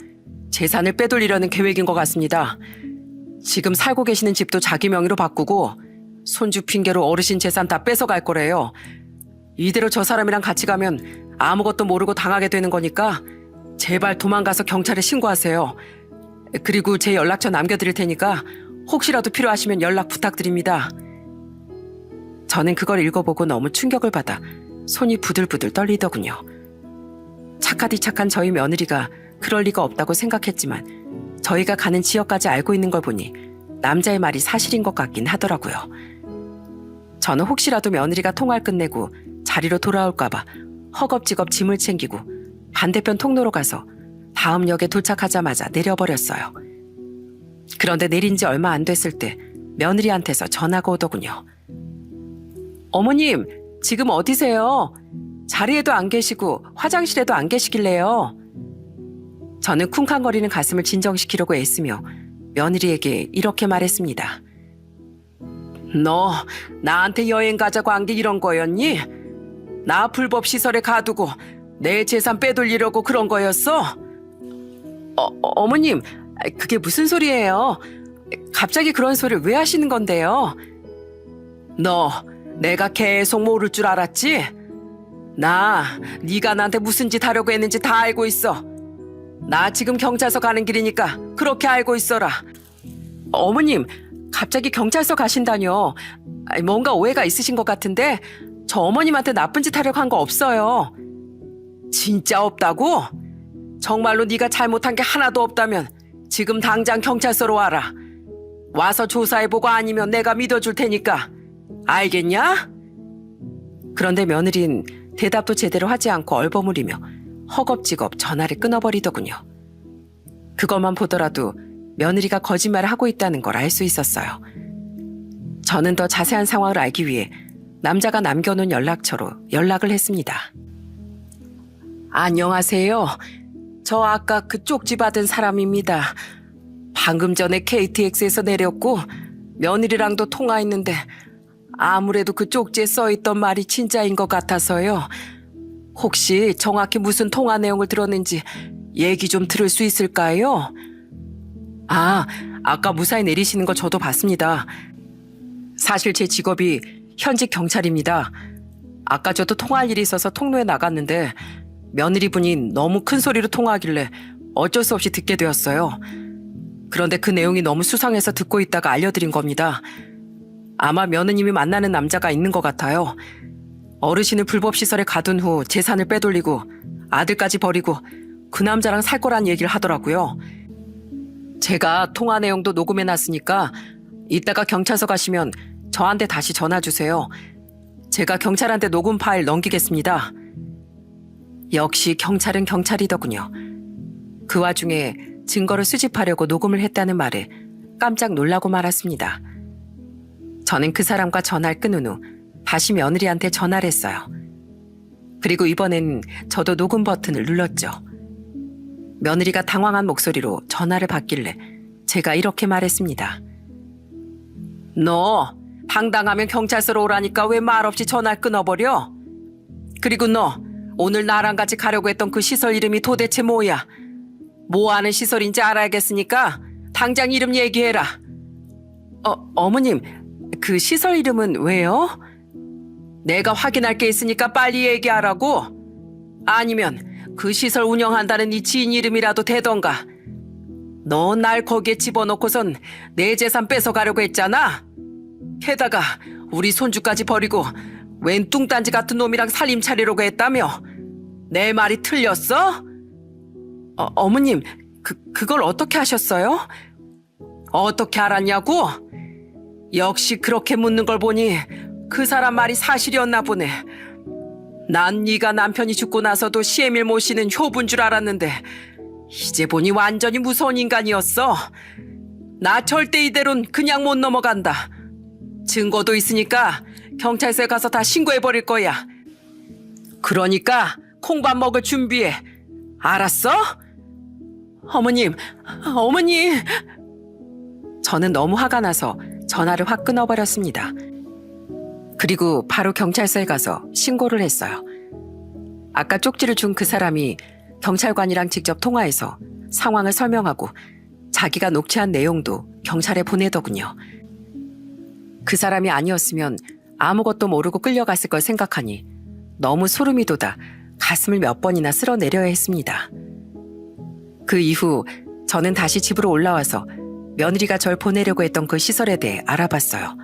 S1: 재산을 빼돌리려는 계획인 것 같습니다. 지금 살고 계시는 집도 자기 명의로 바꾸고 손주 핑계로 어르신 재산 다 뺏어갈 거래요. 이대로 저 사람이랑 같이 가면 아무것도 모르고 당하게 되는 거니까 제발 도망가서 경찰에 신고하세요. 그리고 제 연락처 남겨드릴 테니까 혹시라도 필요하시면 연락 부탁드립니다. 저는 그걸 읽어보고 너무 충격을 받아 손이 부들부들 떨리더군요. 착하디 착한 저희 며느리가 그럴 리가 없다고 생각했지만 저희가 가는 지역까지 알고 있는 걸 보니 남자의 말이 사실인 것 같긴 하더라고요. 저는 혹시라도 며느리가 통화를 끝내고 자리로 돌아올까봐 허겁지겁 짐을 챙기고 반대편 통로로 가서 다음 역에 도착하자마자 내려버렸어요. 그런데 내린 지 얼마 안 됐을 때 며느리한테서 전화가 오더군요. 어머님, 지금 어디세요? 자리에도 안 계시고 화장실에도 안 계시길래요. 저는 쿵쾅거리는 가슴을 진정시키려고 애쓰며 며느리에게 이렇게 말했습니다. 너 나한테 여행 가자고 한 게 이런 거였니? 나 불법 시설에 가두고 내 재산 빼돌리려고 그런 거였어? 어머님, 그게 무슨 소리예요? 갑자기 그런 소리를 왜 하시는 건데요? 너 내가 계속 모를 줄 알았지? 네가 나한테 무슨 짓 하려고 했는지 다 알고 있어. 나 지금 경찰서 가는 길이니까 그렇게 알고 있어라. 어머님, 갑자기 경찰서 가신다뇨. 뭔가 오해가 있으신 것 같은데 저 어머님한테 나쁜 짓 하려고 한 거 없어요. 진짜 없다고? 정말로 네가 잘못한 게 하나도 없다면 지금 당장 경찰서로 와라. 와서 조사해보고 아니면 내가 믿어줄 테니까. 알겠냐? 그런데 며느린 대답도 제대로 하지 않고 얼버무리며 허겁지겁 전화를 끊어버리더군요. 그것만 보더라도 며느리가 거짓말을 하고 있다는 걸 알 수 있었어요. 저는 더 자세한 상황을 알기 위해 남자가 남겨놓은 연락처로 연락을 했습니다. 안녕하세요. 저 아까 그 쪽지 받은 사람입니다. 방금 전에 KTX에서 내렸고 며느리랑도 통화했는데 아무래도 그 쪽지에 써있던 말이 진짜인 것 같아서요. 혹시 정확히 무슨 통화 내용을 들었는지 얘기 좀 들을 수 있을까요? 아까 무사히 내리시는 거 저도 봤습니다. 사실 제 직업이 현직 경찰입니다. 아까 저도 통화할 일이 있어서 통로에 나갔는데 며느리분이 너무 큰 소리로 통화하길래 어쩔 수 없이 듣게 되었어요. 그런데 그 내용이 너무 수상해서 듣고 있다가 알려드린 겁니다. 아마 며느님이 만나는 남자가 있는 것 같아요. 어르신을 불법 시설에 가둔 후 재산을 빼돌리고 아들까지 버리고 그 남자랑 살 거란 얘기를 하더라고요. 제가 통화 내용도 녹음해놨으니까 이따가 경찰서 가시면 저한테 다시 전화 주세요. 제가 경찰한테 녹음 파일 넘기겠습니다. 역시 경찰은 경찰이더군요. 그 와중에 증거를 수집하려고 녹음을 했다는 말에 깜짝 놀라고 말았습니다. 저는 그 사람과 전화를 끊은 후 다시 며느리한테 전화를 했어요. 그리고 이번엔 저도 녹음 버튼을 눌렀죠. 며느리가 당황한 목소리로 전화를 받길래 제가 이렇게 말했습니다. 너 당당하면 경찰서로 오라니까 왜 말없이 전화를 끊어버려? 그리고 너 오늘 나랑 같이 가려고 했던 그 시설 이름이 도대체 뭐야? 뭐 하는 시설인지 알아야겠으니까 당장 이름 얘기해라. 어머님, 그 시설 이름은 왜요? 내가 확인할 게 있으니까 빨리 얘기하라고. 아니면 그 시설 운영한다는 네 지인 이름이라도 대던가. 너 날 거기에 집어넣고선 내 재산 뺏어가려고 했잖아. 게다가 우리 손주까지 버리고 웬 뚱딴지 같은 놈이랑 살림 차리려고 했다며. 내 말이 틀렸어? 어머님, 그걸 어떻게 하셨어요? 어떻게 알았냐고? 역시 그렇게 묻는 걸 보니 그 사람 말이 사실이었나 보네. 난 네가 남편이 죽고 나서도 시애밀 모시는 효부인 줄 알았는데 이제 보니 완전히 무서운 인간이었어. 나 절대 이대로는 그냥 못 넘어간다. 증거도 있으니까 경찰서에 가서 다 신고해버릴 거야. 그러니까 콩밥 먹을 준비해. 알았어? 어머님. 저는 너무 화가 나서 전화를 확 끊어버렸습니다. 그리고 바로 경찰서에 가서 신고를 했어요. 아까 쪽지를 준 그 사람이 경찰관이랑 직접 통화해서 상황을 설명하고 자기가 녹취한 내용도 경찰에 보내더군요. 그 사람이 아니었으면 아무것도 모르고 끌려갔을 걸 생각하니 너무 소름이 돋아 가슴을 몇 번이나 쓸어내려야 했습니다. 그 이후 저는 다시 집으로 올라와서 며느리가 절 보내려고 했던 그 시설에 대해 알아봤어요.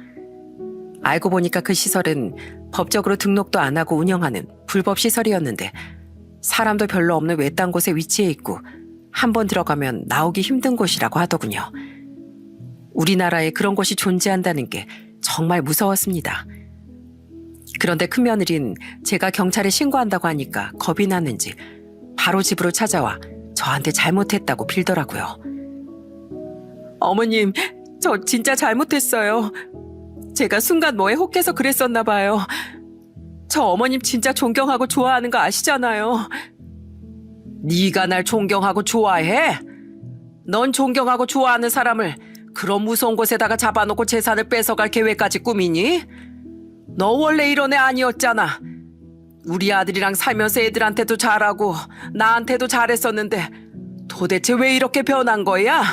S1: 알고 보니까 그 시설은 법적으로 등록도 안 하고 운영하는 불법 시설이었는데 사람도 별로 없는 외딴 곳에 위치해 있고 한번 들어가면 나오기 힘든 곳이라고 하더군요. 우리나라에 그런 곳이 존재한다는 게 정말 무서웠습니다. 그런데 큰며느린 제가 경찰에 신고한다고 하니까 겁이 났는지 바로 집으로 찾아와 저한테 잘못했다고 빌더라고요. 어머님, 저 진짜 잘못했어요. 제가 순간 뭐에 혹해서 그랬었나 봐요. 저 어머님 진짜 존경하고 좋아하는 거 아시잖아요. 네가 날 존경하고 좋아해? 넌 존경하고 좋아하는 사람을 그런 무서운 곳에다가 잡아놓고 재산을 뺏어갈 계획까지 꾸미니? 너 원래 이런 애 아니었잖아. 우리 아들이랑 살면서 애들한테도 잘하고 나한테도 잘했었는데 도대체 왜 이렇게 변한 거야?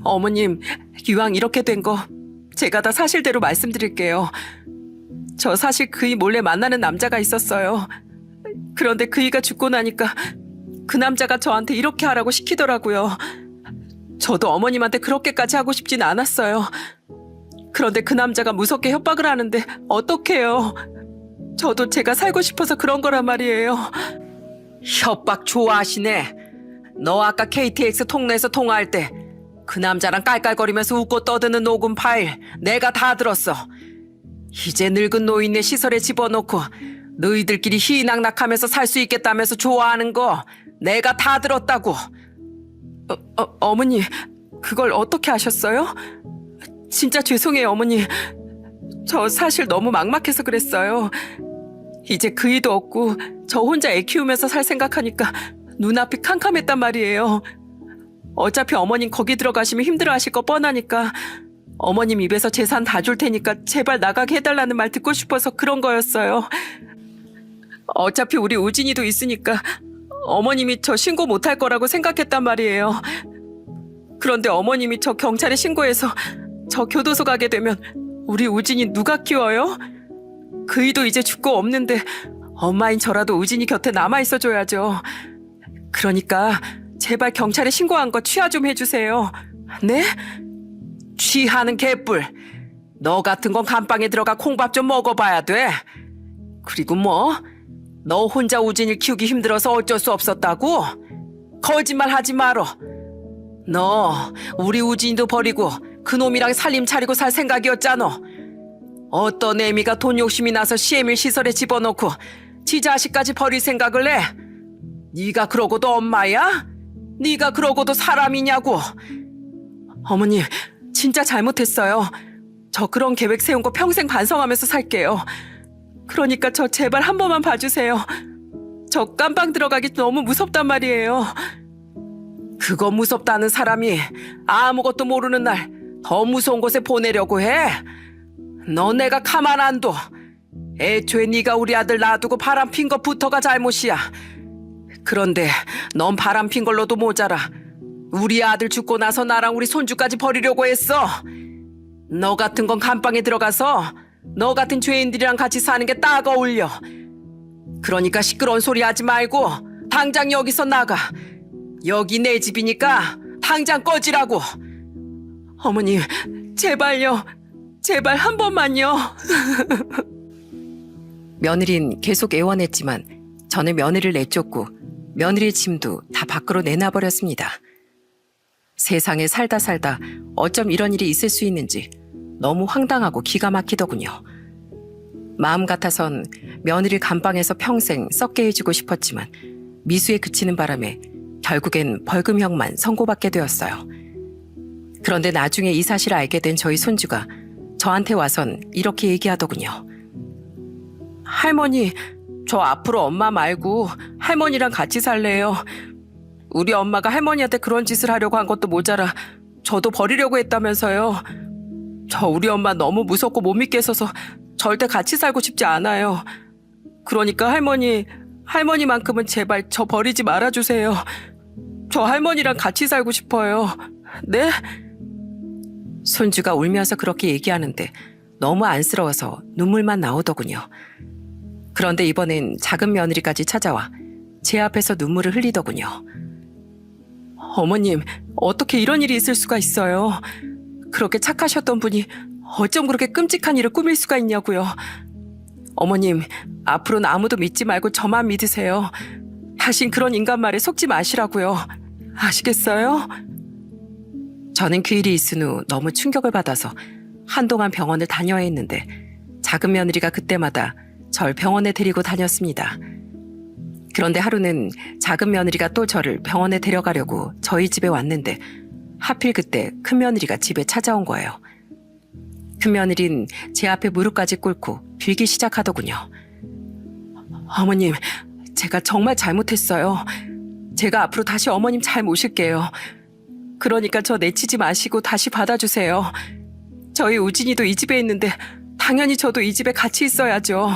S1: 어머님, 이왕 이렇게 된 거 제가 다 사실대로 말씀드릴게요. 저 사실 그이 몰래 만나는 남자가 있었어요. 그런데 그이가 죽고 나니까 그 남자가 저한테 이렇게 하라고 시키더라고요. 저도 어머님한테 그렇게까지 하고 싶진 않았어요. 그런데 그 남자가 무섭게 협박을 하는데 어떡해요. 저도 제가 살고 싶어서 그런 거란 말이에요. 협박 좋아하시네. 너 아까 KTX 통로에서 통화할 때 그 남자랑 깔깔거리면서 웃고 떠드는 녹음 파일 내가 다 들었어. 이제 늙은 노인네 시설에 집어넣고 너희들끼리 희낙낙하면서 살 수 있겠다면서 좋아하는 거 내가 다 들었다고. 어머니, 그걸 어떻게 아셨어요? 진짜 죄송해요, 어머니. 저 사실 너무 막막해서 그랬어요. 이제 그이도 없고 저 혼자 애 키우면서 살 생각하니까 눈앞이 캄캄했단 말이에요. 어차피 어머님 거기 들어가시면 힘들어하실 거 뻔하니까 어머님 입에서 재산 다 줄 테니까 제발 나가게 해달라는 말 듣고 싶어서 그런 거였어요. 어차피 우리 우진이도 있으니까 어머님이 저 신고 못할 거라고 생각했단 말이에요. 그런데 어머님이 저 경찰에 신고해서 저 교도소 가게 되면 우리 우진이 누가 키워요? 그이도 이제 죽고 없는데 엄마인 저라도 우진이 곁에 남아있어줘야죠. 그러니까 제발 경찰에 신고한 거 취하 좀 해주세요. 네? 취하는 개뿔. 너 같은 건 감방에 들어가 콩밥 좀 먹어봐야 돼. 그리고 뭐? 너 혼자 우진이를 키우기 힘들어서 어쩔 수 없었다고? 거짓말 하지 말어. 너 우리 우진이도 버리고 그놈이랑 살림 차리고 살 생각이었잖아. 어떤 애미가 돈 욕심이 나서 시애밀 시설에 집어넣고 지 자식까지 버릴 생각을 해? 네가 그러고도 엄마야? 네가 그러고도 사람이냐고. 어머님, 진짜 잘못했어요. 저 그런 계획 세운 거 평생 반성하면서 살게요. 그러니까 저 제발 한 번만 봐주세요. 저 깜빵 들어가기 너무 무섭단 말이에요. 그거 무섭다는 사람이 아무것도 모르는 날 더 무서운 곳에 보내려고 해? 너 내가 가만 안 둬. 애초에 네가 우리 아들 놔두고 바람핀 것부터가 잘못이야. 그런데 넌 바람핀 걸로도 모자라. 우리 아들 죽고 나서 나랑 우리 손주까지 버리려고 했어. 너 같은 건 감방에 들어가서 너 같은 죄인들이랑 같이 사는 게 딱 어울려. 그러니까 시끄러운 소리 하지 말고 당장 여기서 나가. 여기 내 집이니까 당장 꺼지라고. 어머님, 제발요. 제발 한 번만요. 며느린 계속 애원했지만 저는 며느리를 내쫓고 며느리의 짐도 다 밖으로 내놔버렸습니다. 세상에 살다 어쩜 이런 일이 있을 수 있는지 너무 황당하고 기가 막히더군요. 마음 같아선 며느리 감방에서 평생 썩게 해주고 싶었지만 미수에 그치는 바람에 결국엔 벌금형만 선고받게 되었어요. 그런데 나중에 이 사실을 알게 된 저희 손주가 저한테 와선 이렇게 얘기하더군요. 할머니, 저 앞으로 엄마 말고 할머니랑 같이 살래요. 우리 엄마가 할머니한테 그런 짓을 하려고 한 것도 모자라 저도 버리려고 했다면서요. 저 우리 엄마 너무 무섭고 못 믿겠어서 절대 같이 살고 싶지 않아요. 그러니까 할머니만큼은 제발 저 버리지 말아주세요. 저 할머니랑 같이 살고 싶어요. 네? 손주가 울면서 그렇게 얘기하는데 너무 안쓰러워서 눈물만 나오더군요. 그런데 이번엔 작은 며느리까지 찾아와 제 앞에서 눈물을 흘리더군요. 어머님, 어떻게 이런 일이 있을 수가 있어요. 그렇게 착하셨던 분이 어쩜 그렇게 끔찍한 일을 꾸밀 수가 있냐고요. 어머님, 앞으로는 아무도 믿지 말고 저만 믿으세요. 다신 그런 인간 말에 속지 마시라고요. 아시겠어요? 저는 그 일이 있은 후 너무 충격을 받아서 한동안 병원을 다녀야 했는데 작은 며느리가 그때마다 절 병원에 데리고 다녔습니다. 그런데 하루는 작은 며느리가 또 저를 병원에 데려가려고 저희 집에 왔는데 하필 그때 큰 며느리가 집에 찾아온 거예요. 큰 며느린 제 앞에 무릎까지 꿇고 빌기 시작하더군요. 어머님, 제가 정말 잘못했어요. 제가 앞으로 다시 어머님 잘 모실게요. 그러니까 저 내치지 마시고 다시 받아주세요. 저희 우진이도 이 집에 있는데 당연히 저도 이 집에 같이 있어야죠.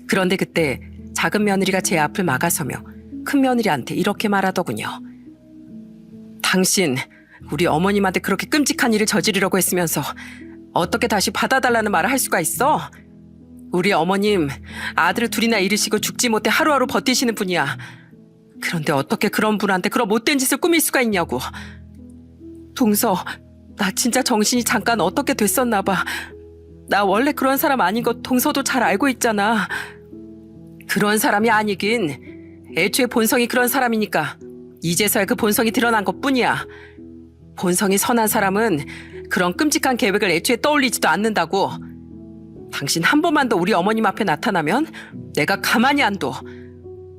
S1: 그런데 그때 작은 며느리가 제 앞을 막아서며 큰 며느리한테 이렇게 말하더군요. 당신 우리 어머님한테 그렇게 끔찍한 일을 저지르려고 했으면서 어떻게 다시 받아달라는 말을 할 수가 있어? 우리 어머님 아들을 둘이나 잃으시고 죽지 못해 하루하루 버티시는 분이야. 그런데 어떻게 그런 분한테 그런 못된 짓을 꾸밀 수가 있냐고. 동서, 나 진짜 정신이 잠깐 어떻게 됐었나 봐. 나 원래 그런 사람 아닌 거 동서도 잘 알고 있잖아. 그런 사람이 아니긴. 애초에 본성이 그런 사람이니까 이제서야 그 본성이 드러난 것뿐이야. 본성이 선한 사람은 그런 끔찍한 계획을 애초에 떠올리지도 않는다고. 당신 한 번만 더 우리 어머님 앞에 나타나면 내가 가만히 안 둬.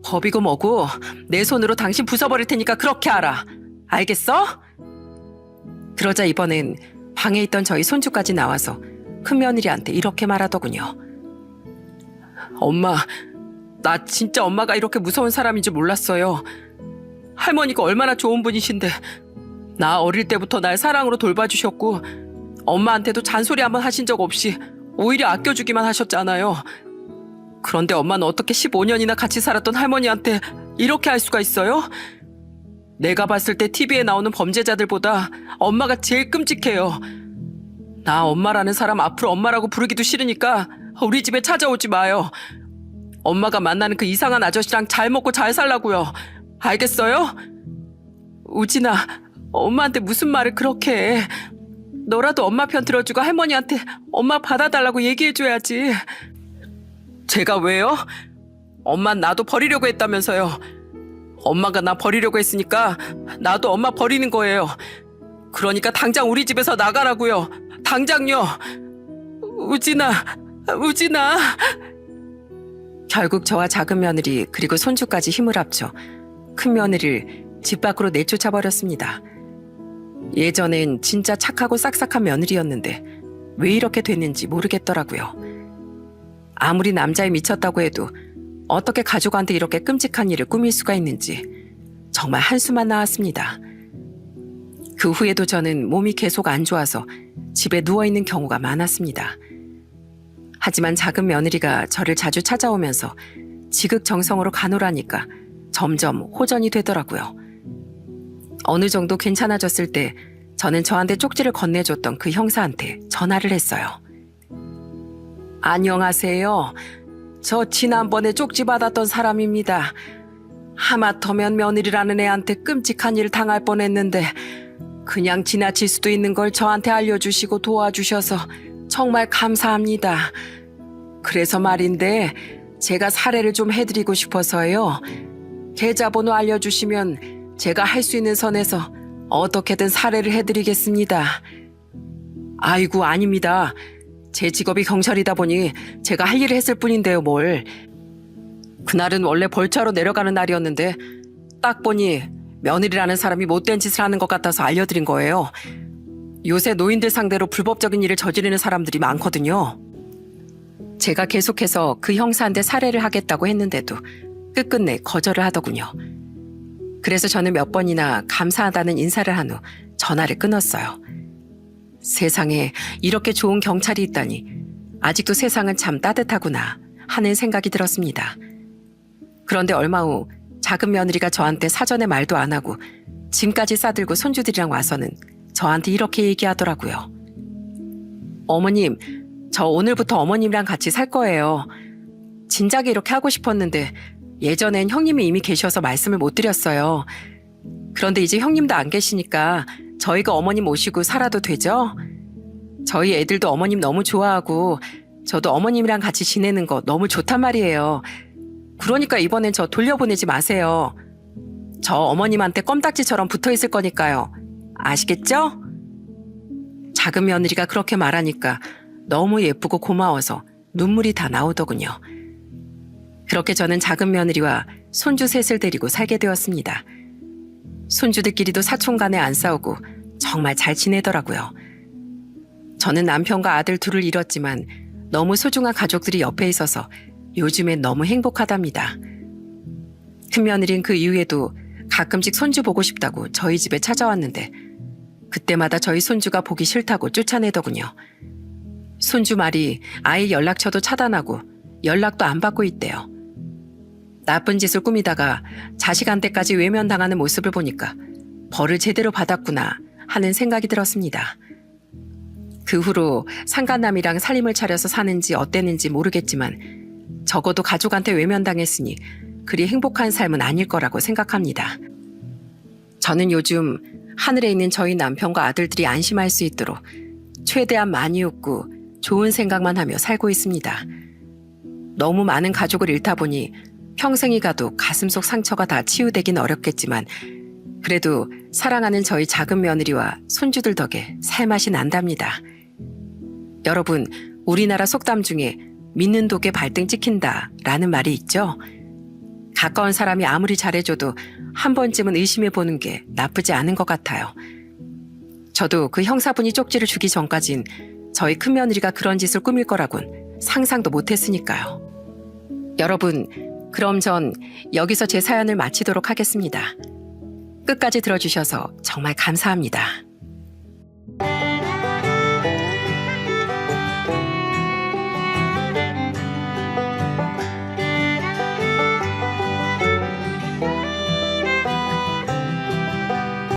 S1: 법이고 뭐고 내 손으로 당신 부숴버릴 테니까 그렇게 알아. 알겠어? 그러자 이번엔 방에 있던 저희 손주까지 나와서 큰 며느리한테 이렇게 말하더군요. 엄마, 나 진짜 엄마가 이렇게 무서운 사람인 줄 몰랐어요. 할머니가 얼마나 좋은 분이신데 나 어릴 때부터 날 사랑으로 돌봐주셨고 엄마한테도 잔소리 한번 하신 적 없이 오히려 아껴주기만 하셨잖아요. 그런데 엄마는 어떻게 15년이나 같이 살았던 할머니한테 이렇게 할 수가 있어요? 내가 봤을 때 TV에 나오는 범죄자들보다 엄마가 제일 끔찍해요. 나 엄마라는 사람 앞으로 엄마라고 부르기도 싫으니까 우리 집에 찾아오지 마요. 엄마가 만나는 그 이상한 아저씨랑 잘 먹고 잘 살라고요. 알겠어요? 우진아, 엄마한테 무슨 말을 그렇게 해. 너라도 엄마 편 들어주고 할머니한테 엄마 받아달라고 얘기해줘야지. 제가 왜요? 엄만 나도 버리려고 했다면서요. 엄마가 나 버리려고 했으니까 나도 엄마 버리는 거예요. 그러니까 당장 우리 집에서 나가라고요. 당장요. 우진아. 결국 저와 작은 며느리 그리고 손주까지 힘을 합쳐 큰 며느리를 집 밖으로 내쫓아 버렸습니다. 예전엔 진짜 착하고 싹싹한 며느리였는데 왜 이렇게 됐는지 모르겠더라고요. 아무리 남자에 미쳤다고 해도 어떻게 가족한테 이렇게 끔찍한 일을 꾸밀 수가 있는지 정말 한숨만 나왔습니다. 그 후에도 저는 몸이 계속 안 좋아서 집에 누워있는 경우가 많았습니다. 하지만 작은 며느리가 저를 자주 찾아오면서 지극정성으로 간호라니까 점점 호전이 되더라고요. 어느 정도 괜찮아졌을 때 저는 저한테 쪽지를 건네줬던 그 형사한테 전화를 했어요. 안녕하세요. 저 지난번에 쪽지 받았던 사람입니다. 하마터면 며느리라는 애한테 끔찍한 일 당할 뻔했는데 그냥 지나칠 수도 있는 걸 저한테 알려주시고 도와주셔서 정말 감사합니다. 그래서 말인데 제가 사례를 좀 해드리고 싶어서요. 계좌번호 알려주시면 제가 할 수 있는 선에서 어떻게든 사례를 해드리겠습니다. 아이고 아닙니다. 제 직업이 경찰이다 보니 제가 할 일을 했을 뿐인데요 뭘. 그날은 원래 벌차로 내려가는 날이었는데 딱 보니 며느리라는 사람이 못된 짓을 하는 것 같아서 알려드린 거예요. 요새 노인들 상대로 불법적인 일을 저지르는 사람들이 많거든요. 제가 계속해서 그 형사한테 사례를 하겠다고 했는데도 끝끝내 거절을 하더군요. 그래서 저는 몇 번이나 감사하다는 인사를 한 후 전화를 끊었어요. 세상에 이렇게 좋은 경찰이 있다니 아직도 세상은 참 따뜻하구나 하는 생각이 들었습니다. 그런데 얼마 후 작은 며느리가 저한테 사전에 말도 안 하고 짐까지 싸들고 손주들이랑 와서는 저한테 이렇게 얘기하더라고요. 어머님, 저 오늘부터 어머님이랑 같이 살 거예요. 진작에 이렇게 하고 싶었는데 예전엔 형님이 이미 계셔서 말씀을 못 드렸어요. 그런데 이제 형님도 안 계시니까 저희가 어머님 모시고 살아도 되죠? 저희 애들도 어머님 너무 좋아하고 저도 어머님이랑 같이 지내는 거 너무 좋단 말이에요. 그러니까 이번엔 저 돌려보내지 마세요. 저 어머님한테 껌딱지처럼 붙어있을 거니까요. 아시겠죠? 작은 며느리가 그렇게 말하니까 너무 예쁘고 고마워서 눈물이 다 나오더군요. 그렇게 저는 작은 며느리와 손주 셋을 데리고 살게 되었습니다. 손주들끼리도 사촌 간에 안 싸우고 정말 잘 지내더라고요. 저는 남편과 아들 둘을 잃었지만 너무 소중한 가족들이 옆에 있어서 요즘엔 너무 행복하답니다. 큰 며느리는 그 이후에도 가끔씩 손주 보고 싶다고 저희 집에 찾아왔는데 그때마다 저희 손주가 보기 싫다고 쫓아내더군요. 손주 말이 아이 연락처도 차단하고 연락도 안 받고 있대요. 나쁜 짓을 꾸미다가 자식한테까지 외면당하는 모습을 보니까 벌을 제대로 받았구나 하는 생각이 들었습니다. 그 후로 상간남이랑 살림을 차려서 사는지 어땠는지 모르겠지만 적어도 가족한테 외면당했으니 그리 행복한 삶은 아닐 거라고 생각합니다. 저는 요즘 하늘에 있는 저희 남편과 아들들이 안심할 수 있도록 최대한 많이 웃고 좋은 생각만 하며 살고 있습니다. 너무 많은 가족을 잃다 보니 평생이 가도 가슴속 상처가 다 치유되긴 어렵겠지만 그래도 사랑하는 저희 작은 며느리와 손주들 덕에 살맛이 난답니다. 여러분, 우리나라 속담 중에 믿는 독에 발등 찍힌다 라는 말이 있죠? 가까운 사람이 아무리 잘해줘도 한 번쯤은 의심해보는 게 나쁘지 않은 것 같아요. 저도 그 형사분이 쪽지를 주기 전까진 저희 큰며느리가 그런 짓을 꾸밀 거라곤 상상도 못했으니까요. 여러분, 그럼 전 여기서 제 사연을 마치도록 하겠습니다. 끝까지 들어주셔서 정말 감사합니다.